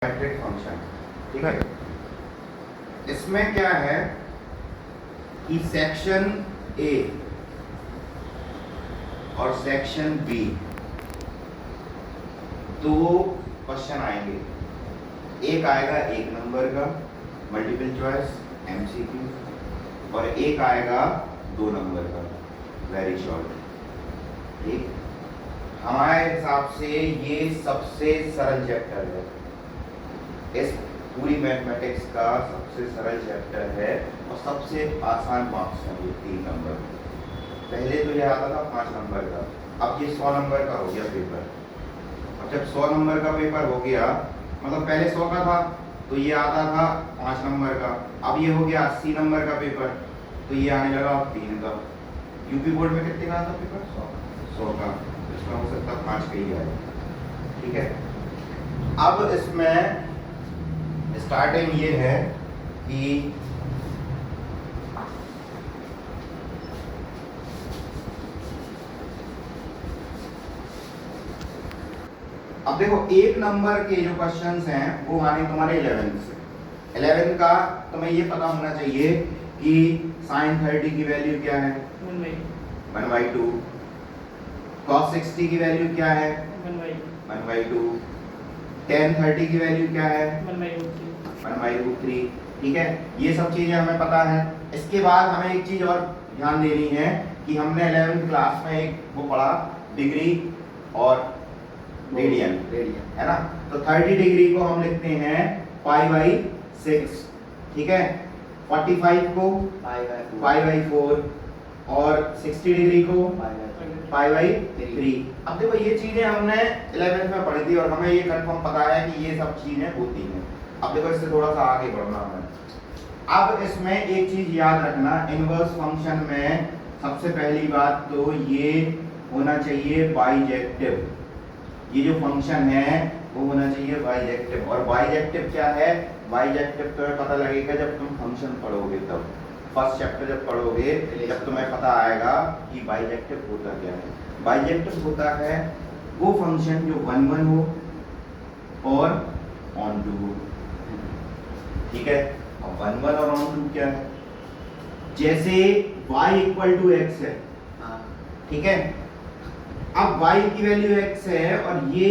Matric function. ठीक है, इसमें क्या है कि सेक्शन ए और सेक्शन बी दो क्वेश्चन आएंगे। एक आएगा 1 नंबर का मल्टीपल चॉइस एमसीक्यू और एक आएगा 2 नंबर का वेरी शॉर्ट। ठीक, हमारे हिसाब से ये सबसे सरल चैप्टर है, इस पूरी मैथमेटिक्स का सबसे सरल चैप्टर है और सबसे आसान मार्क्स हैं ये 3 नंबर। पहले तो ये आता था 5 नंबर का, अब ये 100 नंबर का हो गया पेपर। और जब 100 नंबर का पेपर हो गया, मतलब पहले 100 का था तो ये आता था 5 नंबर का, अब ये हो गया 80 नंबर का पेपर, तो ये आने लगा अब 3 का। यूपी बोर्ड में कितने का आता पेपर? 100 का, इसमें हो सकता है 5 का ही आए। ठीक है, अब इसमें स्टार्टिंग ये है कि अब देखो 1 नंबर के जो क्वेश्चंस हैं वो आने तुम्हारे 11 से। 11 का तुम्हें ये पता होना चाहिए कि sin 30 की वैल्यू क्या है? 1/2। cos 60 की वैल्यू क्या है? 1/2। tan 30 की वैल्यू क्या है? 1/3। ठीक है, ये सब चीजें हमें पता है। इसके बाद हमें एक चीज और ध्यान देनी है कि हमने 11th क्लास में एक वो पढ़ा डिग्री और रेडियन, है ना? तो 30 डिग्री को हम लिखते हैं π/6। ठीक है, 45 को π/4 और 60 डिग्री को π/3। अब देखो ये चीजें हमने 11th में पढ़ी थी और हमें ये कंफर्म पता है कि ये सब चीजें होती हैं। अब देखो इससे थोड़ा सा आगे बढ़ना है। अब इसमें एक चीज याद रखना, इनवर्स फंक्शन में सबसे पहली बात तो ये होना चाहिए बाइजेक्टिव। ये जो फंक्शन है वो होना चाहिए बाइजेक्टिव। और बाइजेक्टिव क्या है? बाइजेक्टिव तुम्हें पता लगेगा जब तुम फंक्शन पढ़ोगे, तब फर्स्ट चैप्टर जब पढ़ोगे जब तुम्हें पता आएगा कि बाइजेक्टिव होता क्या है। बाइजेक्टिव होता है वो फंक्शन जो 1 1 हो और ऑन टू हो। ठीक है, अब 1 1 और ऑन टू क्या है? जैसे y = x है, ठीक है, अब y की वैल्यू x है और ये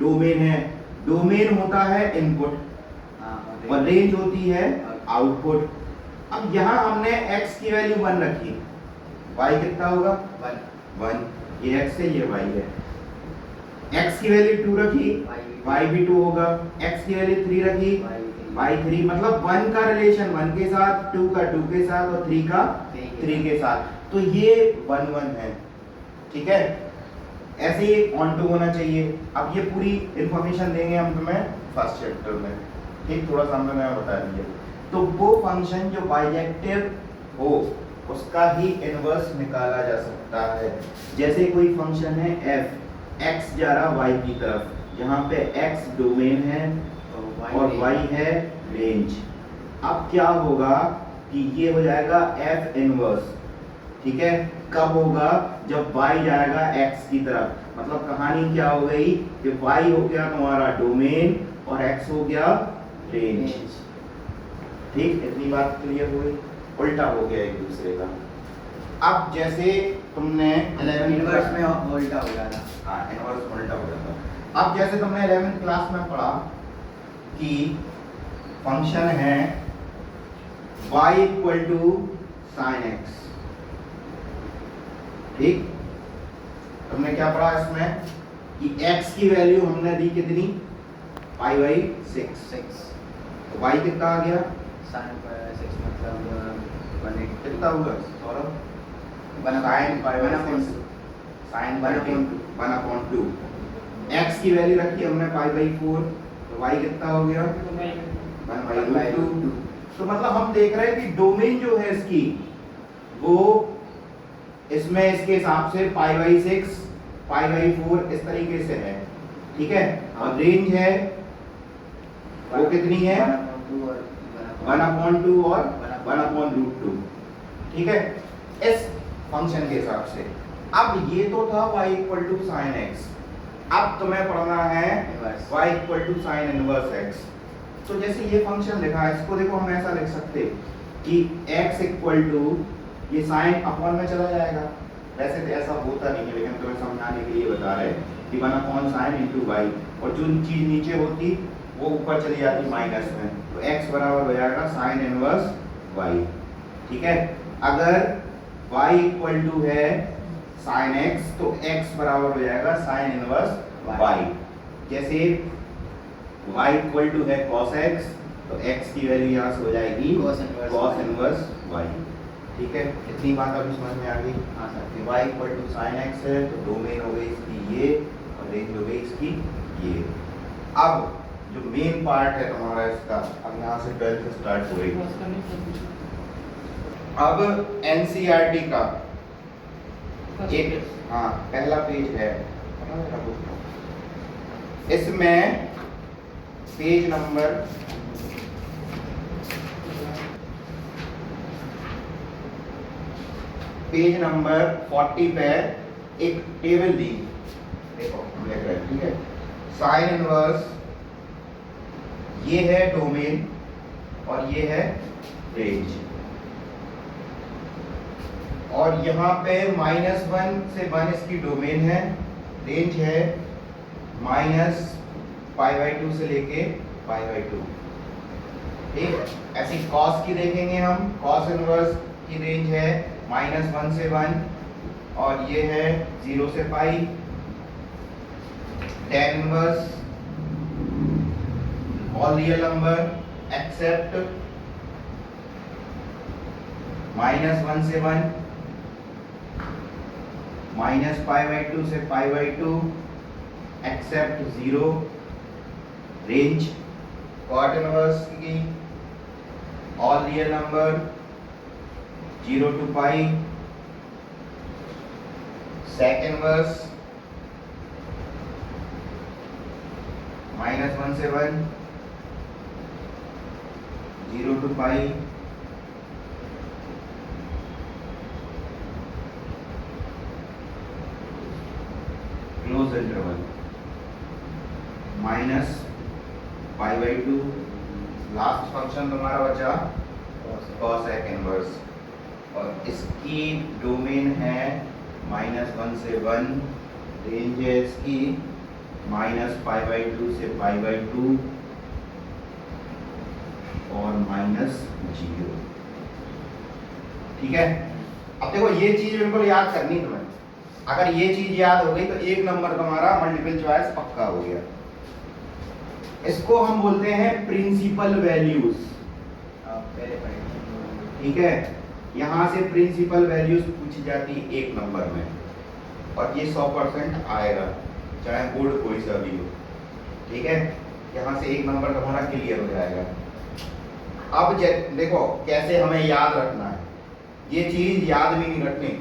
डोमेन है। डोमेन होता है इनपुट और रेंज होती है आउटपुट। अब यहाँ हमने x की वैल्यू 1 रखी, y कितना होगा? 1। ये x है, ये y है। x की वैल्यू 2 रखी, y भी 2 होगा। x की वैल्यू 3 रखी, y 3। मतलब 1 का रिलेशन 1 के साथ, 2 का 2 के साथ और 3 का 3 के साथ। तो ये 1 1 है। ठीक है, ऐसे ही ऑन टू होना चाहिए। अब ये पूरी इंफॉर्मेशन देंगे हम तुम्हें फर्स्ट चैप्टर में। ठीक, थोड़ा सा हमने बता दिया। तो वो फंक्शन जो बाइजेक्टिव हो उसका ही इनवर्स निकाला जा सकता है। जैसे कोई फंक्शन है f, x जा रहा y की तरफ, यहाँ पे x डोमेन है और y है रेंज। अब क्या होगा कि ये हो जाएगा f इनवर्स। ठीक है, कब होगा? जब y जाएगा x की तरफ। मतलब कहानी क्या हो गई कि y हो गया तुम्हारा डोमेन और x हो गया रेंज। ठीक, इतनी बात क्लियर हो गई। उल्टा हो गया एक दूसरे का। अब जैसे तुमने 11 इनवर्स में उल्टा हो जाता। हाँ, इनवर्स उल्टा हो जाता। अब जैसे तुमने 11th क्लास में पढ़ा कि फंक्शन है y = sin x। ठीक, तुमने क्या पढ़ा इसमें कि x की वैल्यू हमने दी कितनी? π/6। तो y कितना आ गया? sin 6 मतलब 1 कितना होगा सौरभ? sin π/6 sin 1/2। x की वैल्यू रखी हमने π/4, तो y कितना हो गया? 1/2। तो मतलब हम देख रहे हैं कि डोमेन जो है इसकी वो इसमें इसके हिसाब से π/6 π/4 इस तरीके से है। ठीक है, और रेंज है वो कितनी है? 1/2 और 1/√2। ठीक है, इस फंक्शन के हिसाब से। अब ये तो था y = sin x। अब तुम्हें पढ़ना है Inverse. y equal to sine inverse x। तो जैसे ये फंक्शन लिखा है, इसको देखो हम ऐसा लिख सकते कि x इक्वल टू ये साइन अपॉन में चला जाएगा। वैसे तो ऐसा होता नहीं है, लेकिन तुम्हें समझाने के लिए बता रहे कि 1 अपॉन साइन इंटू वाई, और जो चीज नीचे होती वो ऊपर चली जाती माइनस में, तो x बराबर हो जाएगा साइन इनवर्स y। ठीक है, अगर y इक्वल टू है साइन x तो x बराबर हो जाएगा साइन इनवर्स y। जैसे y इक्वल टू है cos x तो x की वैल्यू यहाँ से हो जाएगी cos इनवर्स y। ठीक है, इतनी बात अभी समझ में आ गई। हाँ सर। कि y equal to sine x है तो डोमेन हो गई इसकी ये और रेंज हो गई इसकी ये। अब जो मेन पार्ट है तुम्हारा इसका, अब यहाँ से 12th स्टार्ट हो गई। अब एनसीईआरटी का एक, हाँ पहला पेज है, इसमें पेज नंबर पेज नंबर 40 पे एक टेबल दी, देखो हम लिख रहे हैं। ठीक है, साइन इनवर्स ये है डोमेन और ये है रेंज, और यहाँ पे -1 से 1 इसकी डोमेन है, रेंज है -π/2 से लेके π/2। ठीक, ऐसी कॉस की देखेंगे हम, कॉस इनवर्स की रेंज है -1 से 1 और ये है 0 से pi. tan inverse all real number except -1 से 1, -π/2 से π/2 एक्सेप्ट 0। रेंज cot इनवर्स की all real number 0 to pi. sec inverse -1 से 1, 0 to pi. Close interval -π/2। Last function तुम्हारा बचा cosec इनवर्स, और इसकी डोमेन है -1 से 1, रेंज है इसकी -π/2 से π/2 और -0। ठीक है, अब देखो ये चीज बिल्कुल याद करनी तुम्हें। अगर ये चीज याद हो गई तो एक नंबर तुम्हारा मल्टीपल चॉइस पक्का हो गया। इसको हम बोलते हैं प्रिंसिपल वैल्यूज। ठीक है, यहाँ से प्रिंसिपल वैल्यूज पूछी जाती है एक नंबर में, और ये 100% आएगा चाहे बोर्ड कोई सा भी हो। ठीक है, यहाँ से एक नंबर तुम्हारा क्लियर हो जाएगा। अब देखो कैसे हमें याद रखना है, ये चीज याद भी नहीं रखनी,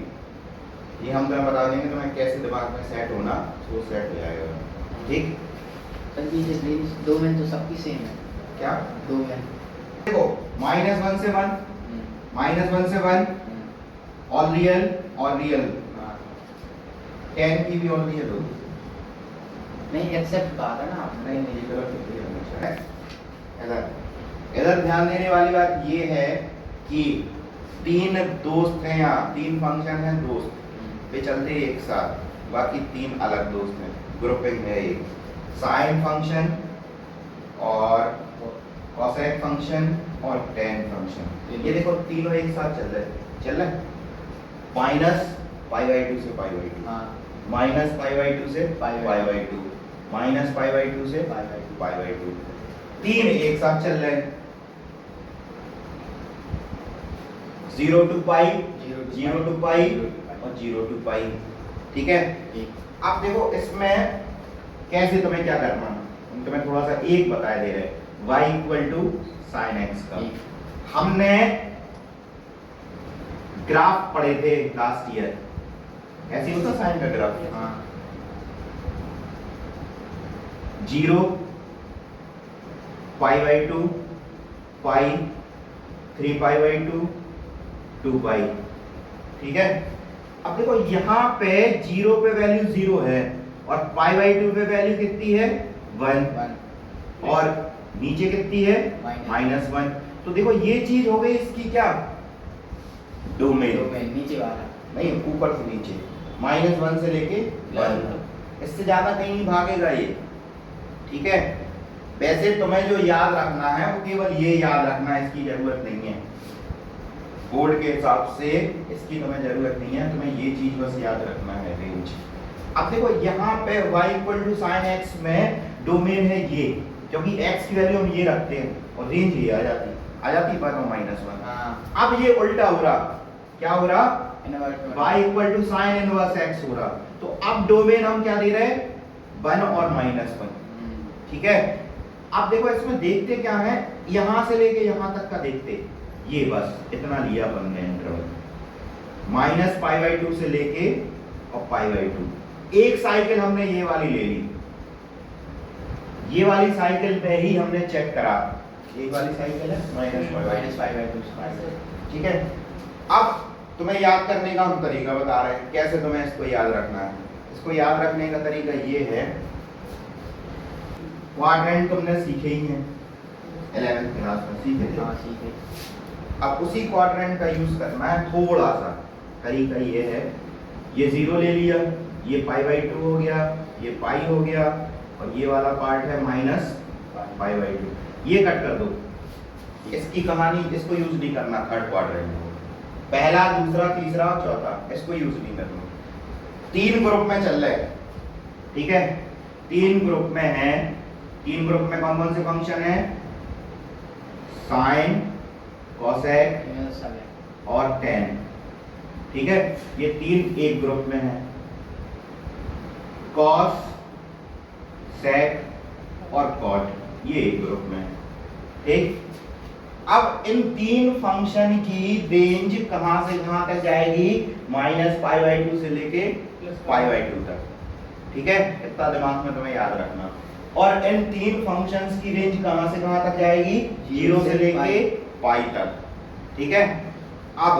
ये हम तुम्हें बता देंगे तुम्हें कैसे दिमाग में सेट होना, वो सेट हो जाएगा। ठीक, डोमेन तो सबकी सेम है क्या डोमेन? देखो -1 से 1, -1 से 1 ऑल रियल और रियल, 10 की भी ऑल रियल होगी। नहीं एक्सेप्ट कहा था ना आपने। नहीं इधर इधर ध्यान देने वाली बात ये है कि 3 दोस्त हैं, यहाँ 3 फंक्शन हैं दोस्त, वे चलते एक साथ, बाकी 3 अलग दोस्त हैं, ग्रुपिंग है एक। साइन फंक्शन और कॉसेक फंक्शन और tan फंक्शन, ये देखो तीनों एक साथ चल रहे हैं। -π/2 से π/2, हाँ -π/2 से π/2, -π/2 से π/2, 3 एक साथ चल रहे हैं। 0 to पाई, 0 to पाई और 0 to पाई। ठीक है, अब देखो इसमें कैसे तुम्हें क्या करना है, हम तुम्हें थोड़ा सा एक बता दे रहे हैं। y equal to sine x का हमने ग्राफ पढ़े थे लास्ट ईयर, ऐसे होता साइन का ग्राफ। हाँ 0 π/2 पाई 3π/2 2 पाई। ठीक है, अब देखो यहाँ पे 0 पे वैल्यू 0 है और पाई बाई 2 पे वैल्यू कितनी है 1 1 और नीचे कितनी है माइनस -1। तो देखो ये चीज हो गई इसकी क्या डोमेन, डोमेन नीचे वाला नहीं ऊपर से नीचे -1 से लेके 1, इससे ज्यादा कहीं नहीं भागेगा ये, ठीक है। वैसे तुम्हें जो याद रखना है वो केवल ये याद रखना है, इसकी जरूरत नहीं है बोर्ड के हिसाब से, इसकी तुम्हें जरूरत नहीं है, तुम्हें ये चीज बस याद रखना है रेंज। अब देखो यहाँ पे y = sin x में डोमेन है ये, क्योंकि x की वैल्यू हम ये रखते हैं और रेंज ये आ जाती पर -1। हाँ अब ये उल्टा हो रहा, क्या हो रहा inverse y = sin inverse x हो रहा। तो अब डोमेन हम क्या दे रहे हैं 1 और -1, ठीक है। अब देखो इसमें देखते क्या है, यहां से लेके यहां तक का देखते, ये बस इतना लिया अपन ने इंटरवल -π/2 से लेके और π/2। एक साइकिल हमने ये वाली ले ली, ये वाली साइकिल पे ही हमने चेक करा, ये वाली साइकिल है -π/2 ठीक है। अब तुम्हें याद करने का हम तरीका बता रहे हैं, कैसे तुम्हें इसको याद रखना है। इसको याद रखने का तरीका ये है, क्वाड्रेंट तुमने सीखे ही हैं 11th क्लास में, सीखे थे। हाँ ठीक है। अब उसी क्वाड्रेंट का यूज करना है, थोड़ा सा तरीका ये है, ये 0 ले लिया, ये π/2 हो गया, ये पाई हो गया और ये वाला पार्ट है -π/2, ये कट कर दो। इसकी कहानी, इसको यूज नहीं करना थर्ड क्वाड्रेंट को, पहला दूसरा तीसरा और चौथा इसको यूज नहीं करना। 3 ग्रुप में चल रहे, ठीक है, 3 ग्रुप में है। 3 ग्रुप में कौन कौन से फंक्शन है, साइन, कोसेक और tan, ठीक है। ये 3 एक ग्रुप में है, कॉस, सेक और कॉट ये एक ग्रुप में है, ठीक। अब इन 3 फंक्शन की रेंज कहां से कहां तक जाएगी, -π/2 से लेके π/2 तक, ठीक है। इतना दिमाग में तुम्हें याद रखना। और इन 3 फंक्शंस की रेंज कहां से कहां तक जाएगी, 0 से लेके पाई तक, ठीक है। अब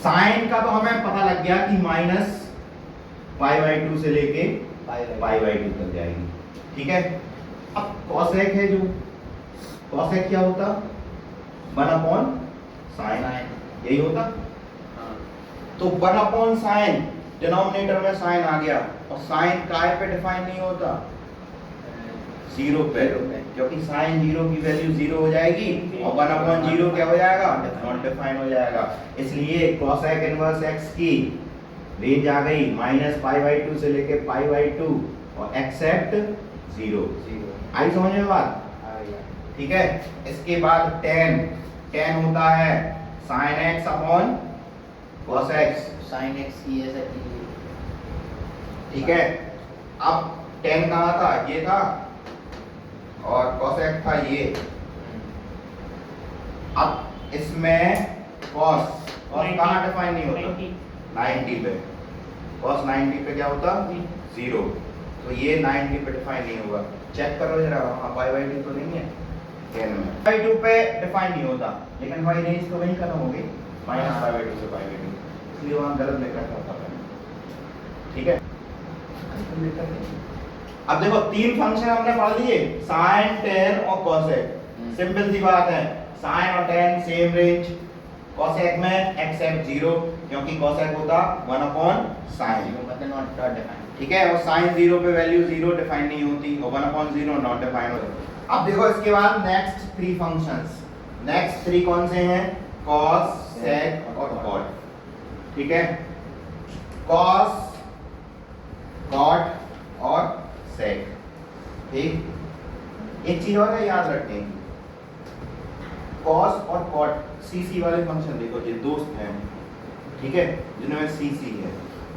साइन का तो हमें पता लग गया कि -π/2 से लेके π/2 तक जाएगी, ठीक है। अब कॉसेक है, जो कॉसेक क्या होता 1/sin, यही होता। तो 1/sin, डिनोमिनेटर में साइन आ गया और साइन काय पे डिफाइन नहीं होता, 0 पे, क्योंकि साइन 0 की वैल्यू 0 हो जाएगी और 1/0 क्या हो जाएगा, नॉट डिफाइन हो जाएगा। इसलिए कोसेक इनवर्स x की रेंज आ गई -π/2 से लेके π/2 और एक्सेप्ट 0। आई समझ में बात, ठीक है। इसके बाद tan होता है sin x upon cos x, sin x की ऐसा कीजिए, ठीक है। अब tan कहाँ था, ये था, और cosec था ये। अब इसमें cos कहाँ डिफाइन नहीं होता, 90 पे, cos 90 पे क्या होता 0, तो ये 90 पे डिफाइन नहीं होगा। चेक करो जरा, π/2 तो नहीं है, tan में π/2 पे डिफाइन नहीं होता, लेकिन भाई रेंज तो वही खत्म हो गई -π/2 से π/2, इसलिए वहां गलत लेकर था, ठीक है। अब देखो 3 फंक्शन हमने पढ़ लिए, sin, tan और cosec, सिंपल सी बात है, sin और tan सेम रेंज, cosec में एक्सेप्ट 0, क्योंकि cosec होता 1/sin, मतलब नॉट डिफाइन, ठीक है। और sin 0 पे वैल्यू 0 डिफाइन नहीं होती और 1/0 नॉट डिफाइन होता। अब देखो इसके बाद नेक्स्ट 3 फंक्शंस, नेक्स्ट 3 कौन से हैं, cos, sec और cot, ठीक है। cos, cot और sec, ठीक। एक चीज और है याद रखें, cos और cot cc वाले फंक्शन देखो, ये दोस्त हैं, ठीक है, जिनमें cc है,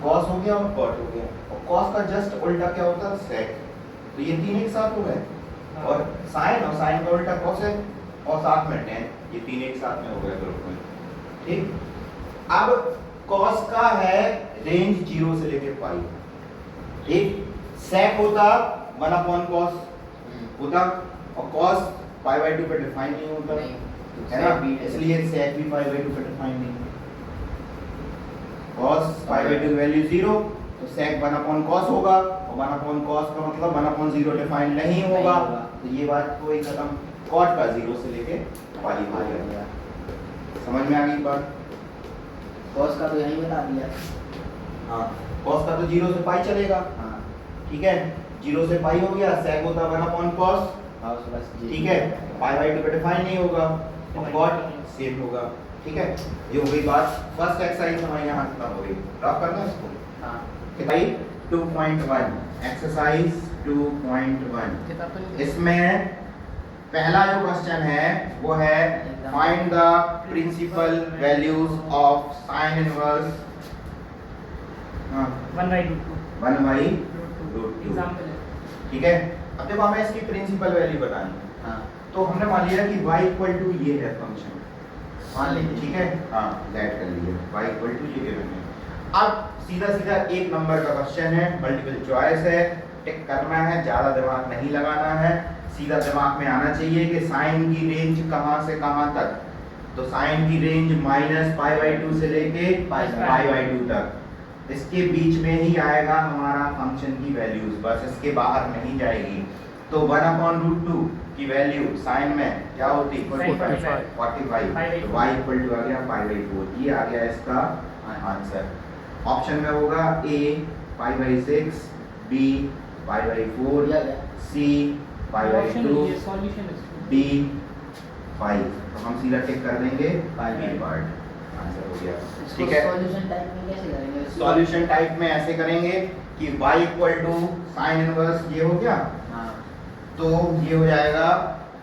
cos हो गया और cot हो गया, और cos का जस्ट उल्टा क्या होता है sec, तो ये 3 एक साथ हो गए, और sin का उल्टा cos है और साथ में tan, ये 3 एक साथ में हो गए ग्रुप में, ठीक। अब cos का है रेंज 0 से लेके पाई, ठीक। sec होता 1/cos होता, और cos π/2 पे डिफाइन नहीं होता, है ना, इसलिए sec भी π/2 पे डिफाइन नहीं है। cos π/2 वैल्यू 0 तो sec 1 cos होगा, और 1 cos का मतलब 1/0 डिफाइंड नहीं होगा, तो ये बात कोई खत्म। cot का 0 से लेके पाई हो गया। समझ में आ गई बात? cos का तो यही बता दिया। हाँ, cos का तो 0 से पाई चलेगा, हाँ ठीक है, 0 से पाई हो गया, sec होता 1/cos, और उसके बाद ठीक है, पाई/2 का डिफाइन नहीं होगा, और cot सेम होगा, ठीक है। ये हो गई बात, फर्स्ट एक्सरसाइज हमारे यहाँ खत्म हो गई। ड्रॉप करना है इसको। हाँ कि भाई 2.1 एक्सरसाइज 2.1, इसमें पहला जो क्वेश्चन है वो है find the principal values of sine inverse 1/√2। Example है। ठीक है, अब देखो हमें इसकी प्रिंसिपल वैल्यू बतानी है, हाँ तो हमने मान लिया कि y = ये है फंक्शन, मान लीजिए। ठीक है, हाँ लेट कर लिए y = ये गिवन है। अब सीधा सीधा एक नंबर का क्वेश्चन है, मल्टीपल चॉइस है, टिक करना है, ज्यादा दिमाग नहीं लगाना है, सीधा दिमाग में आना चाहिए कि साइन की रेंज कहां से कहां तक। तो साइन की रेंज -π/2 से लेके π/2 तक, इसके बीच में ही आएगा हमारा फंक्शन की वैल्यूज, बस इसके बाहर नहीं जाएगी। तो 1/√2 की वैल्यू साइन में क्या होती? 45, तो y = आ गया π/4, ये आ गया इसका आंसर। ऑप्शन में होगा A π/6, B π/4, C π/2, solution D 5। तो हम सीधा टिक कर देंगे बी पार्ट, आंसर हो गया, ठीक है। सॉल्यूशन टाइप में कैसे करेंगे? सॉल्यूशन टाइप में ऐसे करेंगे कि y = साइन इनवर्स ये हो गया, हाँ तो ये हो जाएगा,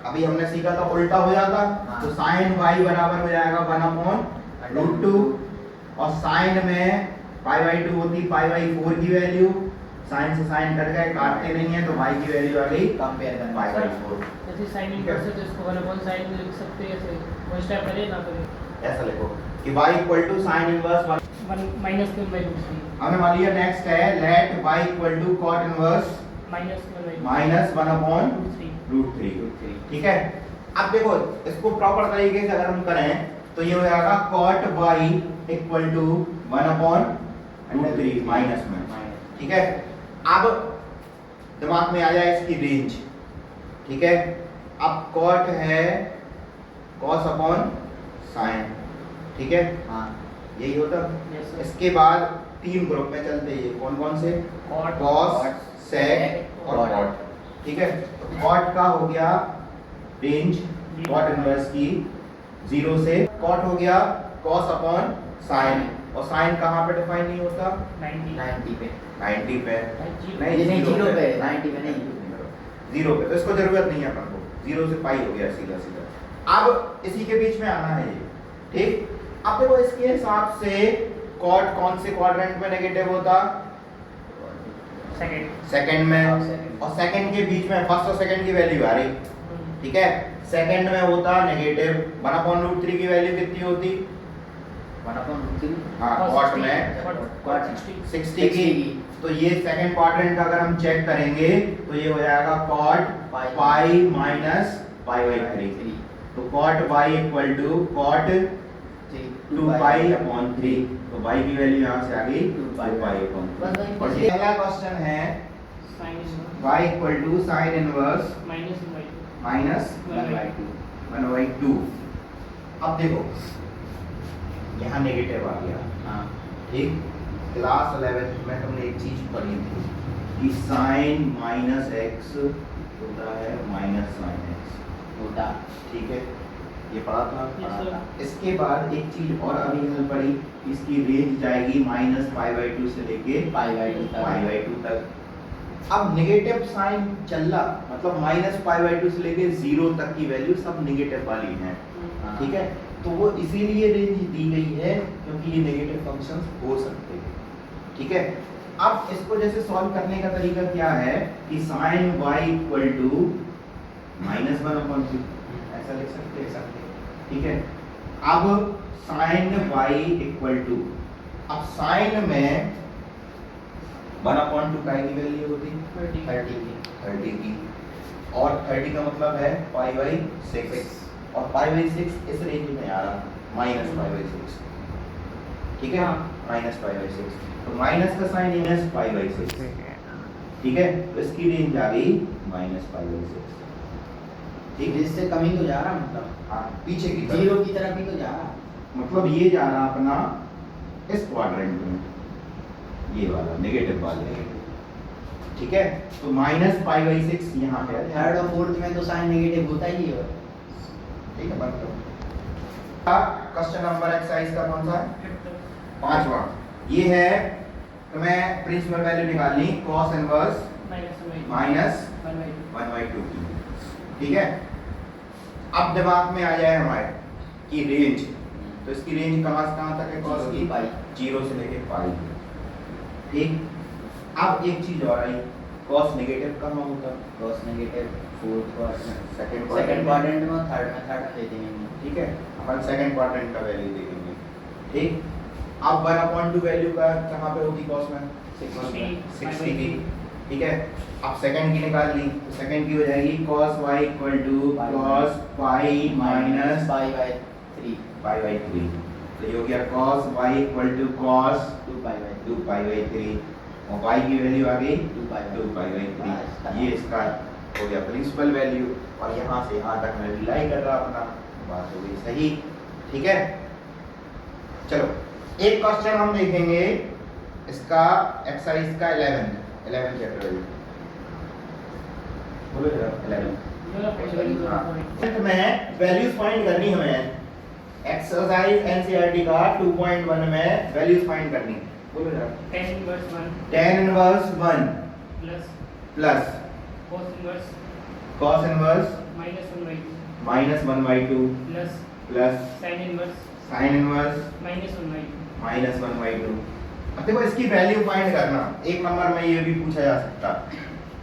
अभी हमने सीखा था उल्टा हो जाता, हाँ। तो साइन y बराबर हो जाएगा 1/√2, और साइन में π/2 होती π/4 की वैल्यू, साइन से साइन कट गए, काटते नहीं है, तो y की वैल्यू आ गई कंपेयर करना। π/4। जैसे sin इनवर्स है तो इसको 1/sin में लिख सकते हैं, ऐसे वो स्टेप करें ना करें। ऐसा लिखो कि y = साइन इनवर्स 1 -1/√3 हमें मान लिया। नेक्स्ट है लेट y = cot इनवर्स -1/√3, ठीक है। अब देखो इसको प्रॉपर तरीके से अगर हम करें तो ये हो जाएगा cot y = 1/√3 माइनस में, ठीक है। अब दिमाग में आ जाए इसकी रेंज, ठीक है। अब cot है cos/sin, ठीक है, हाँ यही होता। Yes, sir. इसके बाद 3 ग्रुप में चलते हैं, कौन कौन से? Cot, cos, sec और cot, ठीक है। तो cot का हो गया रेंज cot इनवर्स की 0 से, cot हो गया cos/sin, और sin कहाँ पे डिफाइन नहीं होता? 90 90 पे 90 पे नहीं, 0 पे 90 पे नहीं, 0 पे, तो इसको जरूरत नहीं है अपन को, 0 से पाई हो गया सीधा सीधा। अब इसी के बीच में आना है ये, ठीक। अब देखो इसके हिसाब से cot कौन से क्वाड्रेंट में नेगेटिव होता? सेकंड में, और सेकंड के बीच में फर्स्ट और सेकंड की वैल्यू आ रही, ठीक है। सेकंड में होता नेगेटिव, 1/√3 की वैल्यू कितनी होती? 1/√3 हाँ, cot में cot 60 की, तो ये सेकंड क्वाड्रेंट का अगर हम चेक करेंगे तो ये हो जाएगा cot पाई माइनस π/3, तो cot y = cot 2π/3, तो y की वैल्यू यहाँ से आ गई 2π/3। और अगला क्वेश्चन है sin y = sin इनवर्स -1/2 -1/2। अब देखो यहाँ नेगेटिव आ गया, हाँ ठीक। क्लास 11 में हमने एक चीज पढ़ी थी कि sin -x होता है -sin x, होता, ठीक है, ये पढ़ा था। Yes, sir. इसके बाद एक चीज और अभी हमने पढ़ी, इसकी रेंज जाएगी -π/2 से लेके π/2 तक। π/2 तक। अब नेगेटिव साइन चल रहा, मतलब -π/2 से लेके 0 तक की वैल्यू सब नेगेटिव वाली हैं, हाँ। ठीक है। तो वो इसीलिए रेंज दी गई है क्योंकि ये नेगेटिव फंक्शंस हो सकते हैं, ठीक है। अब इसको जैसे सॉल्व करने का तरीका क्या है कि sin y = -1/2 ऐसा लिख सकते हैं, ठीक है। अब sin y = अब sin में 1/2 की वैल्यू होती 30 की, और 30 का मतलब है π/6, और π/6 इस रेंज में आ रहा -π/6, ठीक है। हाँ। माइनस 5/6, तो माइनस का साइन माइनस 5/6, ठीक है, तो इसकी रेंज आ गई माइनस 5/6, ठीक है, इससे कम ही तो जा रहा मतलब, हाँ पीछे की तरफ, जीरो की तरफ ही तो जा रहा। मतलब ये जा रहा अपना इस क्वाड्रेंट में, ये वाला नेगेटिव वाले, ठीक है, तो माइनस 5/6 यहाँ पे है, थर्ड और फोर्थ में तो साइन नेगेटिव होता ही है। ठीक है, बंद करो। क्वेश्चन नंबर एक्सरसाइज का कौन सा है? पांचवा। ये है तुम्हें प्रिंसिपल वैल्यू निकालनी cos इनवर्स माइनस 1/2 की, ठीक है। अब दिमाग में आ जाए हमारे कि रेंज, तो इसकी रेंज कहाँ से कहाँ तक है cos की? 0 से लेके पाई, ठीक। अब एक चीज और आई, cos नेगेटिव कहाँ होता है? cos negative fourth quadrant, second quadrant में, थर्ड में दे देंगे, ठीक है, अपन सेकंड क्वाड्रेंट का वैल्यू देखेंगे, ठीक। अब 1/2 वैल्यू का कहाँ पे होगी cos में? 60 की, ठीक है। अब सेकंड की निकाल ली, तो सेकंड की हो जाएगी cos y equal to cos pi minus पाई/3, pi/3, तो ये हो गया cos y equal to cos 2 2 और y की वैल्यू आ गई 2 2 ये इसका हो गया प्रिंसिपल वैल्यू, और यहाँ से यहाँ तक मैं रिलाई कर रहा अपना, बात हो गई सही, ठीक है। चलो एक क्वेश्चन हम देखेंगे इसका एक्सरसाइज का 11 चैप्टर बोलो जरा 11 में वैल्यूज फाइंड करनी हमें, एक्सरसाइज एनसीईआरटी का 2.1 में वैल्यूज फाइंड करनी, बोलो जरा। tan inverse 1 plus cos inverse minus 1/2 plus sin inverse minus 1/2। अब देखो इसकी वैल्यू फाइंड करना, एक नंबर में ये भी पूछा जा सकता,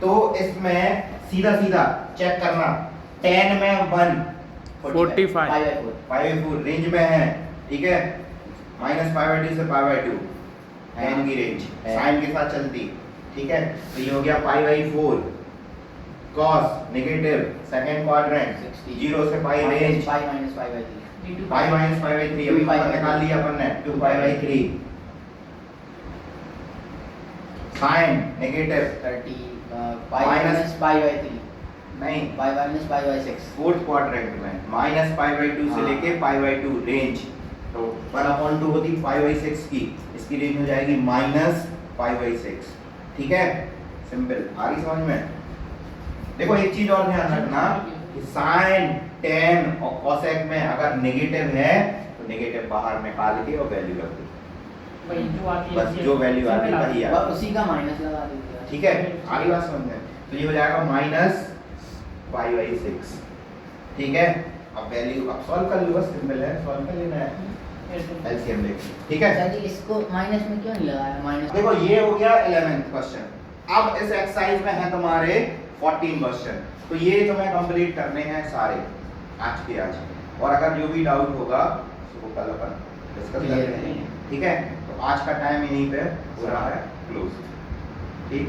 तो इसमें सीधा सीधा चेक करना, tan में 1 5/4 रेंज में है, ठीक है, माइनस 5/2 से 5/2 tan की रेंज साइन के साथ चलती, ठीक है, तो ये हो गया π/4 cos नेगेटिव सेकंड क्वाड्रेंट 0 से पाई रेंज पाई माइनस पाई/3, पाई माइनस π/3 अभी ऊपर निकाल लिया अपन ने 2π/3 साइन नेगेटिव 30 पाई माइनस पाई/3 नहीं पाई माइनस पाई/6, फोर्थ क्वाड्रेंट में माइनस π/2 से लेके π/2 रेंज, तो 1/2 होती 5/6 की, इसकी रेंज हो जाएगी माइनस 5/6, ठीक है, सिंपल, आ रही समझ में। देखो एक चीज और ध्यान रखना कि साइन tan और cosec में अगर नेगेटिव है तो नेगेटिव बाहर निकाल के और वैल्यू रख दो, बस जो वैल्यू आती है वही बस उसी का माइनस लगा दीजिए, ठीक है, आगे बात समझ में। तो ये हो जाएगा माइनस 5/6, ठीक है। अब वैल्यू अब सॉल्व कर लो, बस सिंपल है, सॉल्व कर लेना है, एलसीएम लेके, ठीक है। सर जी इसको माइनस में क्यों नहीं लगाया? माइनस देखो ये हो गया 11th क्वेश्चन, अब इस एक्सरसाइज में है तुम्हारे 14 क्वेश्चन, तो ये तुम्हें कंप्लीट करने हैं सारे आज के आज, और अगर जो भी डाउट होगा तो कल अपन डिस्कस कर लेंगे, ठीक है। तो आज का टाइम यहीं पे हो रहा है क्लोज, ठीक।